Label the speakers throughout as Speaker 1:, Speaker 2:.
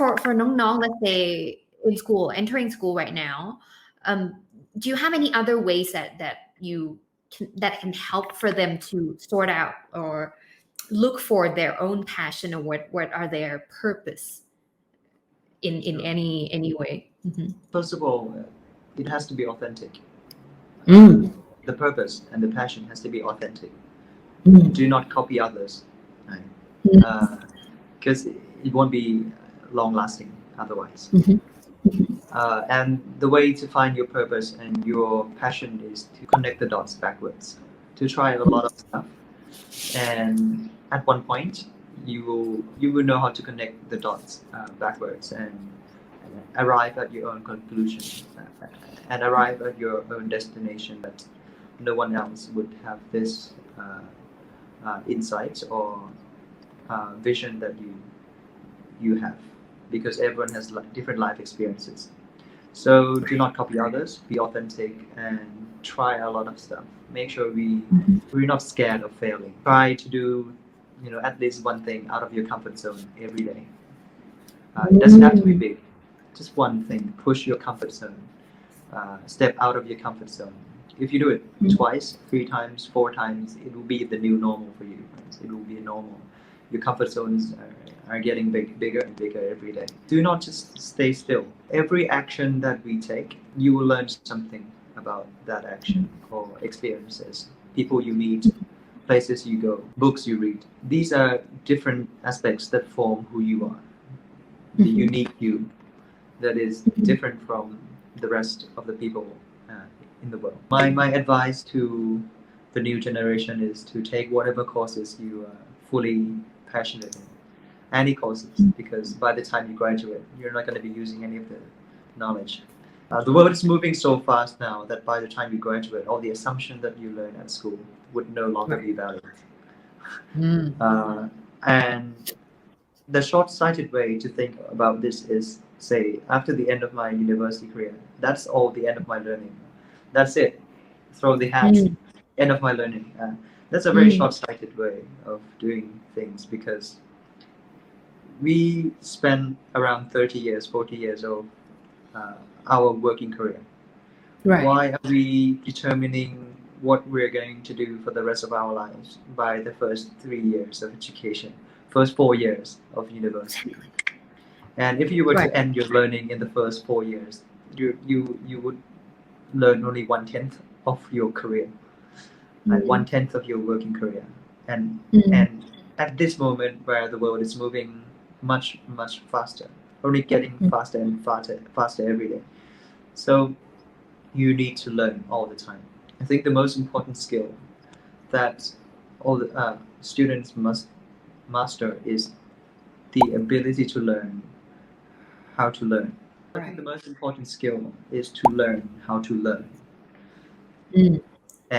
Speaker 1: for น้องๆ let's say in school entering school right now do you have any other ways that can help for them to sort out or look for their own passion or what are their purpose in any way
Speaker 2: First of all it has to be authentic the purpose and the passion has to be authentic do not copy others because it won't be long lasting otherwise and the way to find your purpose and your passion is to connect the dots backwards to try a lot of stuff and at one point you will know how to connect the dots backwards and arrive at your own conclusion and arrive at your own destination that no one else would have this insights or vision that you have because everyone has different life experiences so do not copy others be authentic and try a lot of stuff make sure we're not scared of failing try to do at least one thing out of your comfort zone every day it doesn't have to be big just one thing push your comfort zone step out of your comfort zone if you do it twice 3 times 4 times it will be the new normal for you it will be a normal your comfort zones are getting bigger and bigger every day do not just stay still every action that we take you will learn something about that action or experiences people you meet places you go books you read these are different aspects that form who you are the unique you that is different from the rest of the people in the world my advice to the new generation is to take whatever courses you are fully passionate in any courses because by the time you graduate you're not going to be using any of the knowledge the world is moving so fast now that by the time you graduate all the assumptions that you learn at school would no longer be valid and the short-sighted way to think about this is say after the end of my university career that's all the end of my learning that's it throw the hat end of my learning that's a very short-sighted way of doing things because we spend around 30 years 40 years of our working career right why are we determining what we're going to do for the rest of our lives by the first 3 years of education first 4 years of university and if you were to end your learning in the first 4 years you would learn only 1/10 of your career like 1/10 of your working career and at this moment where the world is moving much faster only getting faster and faster every day so you need to learn all the time I think the most important skill that all the students must master is the ability to learn how to learn I think the most important skill is to learn how to learn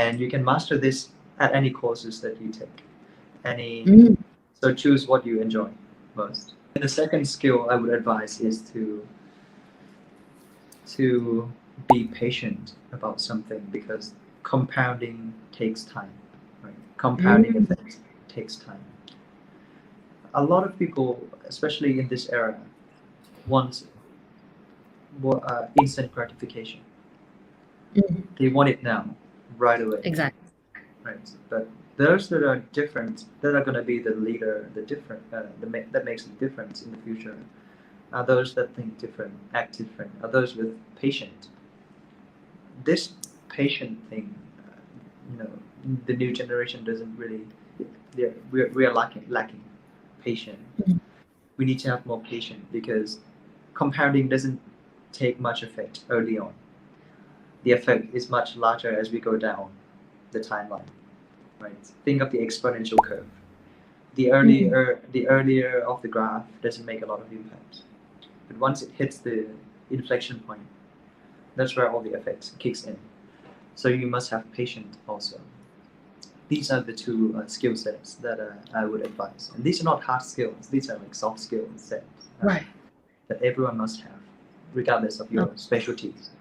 Speaker 2: and you can master this at any courses that you take so choose what you enjoy most and the second skill I would advise is to be patient about something because compounding takes time right compounding effects takes time a lot of people especially in this era want instant gratification they want it now right away
Speaker 1: exactly
Speaker 2: right but those that are different that are going to be the leader the different that makes the difference in the future are those that think different act different are those with patience this patient thing the new generation doesn't really we are lacking patience we need to have more patience because compounding doesn't take much effect early on the effect is much larger as we go down the timeline right think of the exponential curve the earlier of the graph doesn't make a lot of impact but once it hits the inflection point that's where all the effects kicks in so you must have patience also these are the two skill sets that I would advise and these are not hard skills these are like soft skills sets
Speaker 1: right
Speaker 2: that everyone must have regardless of your specialties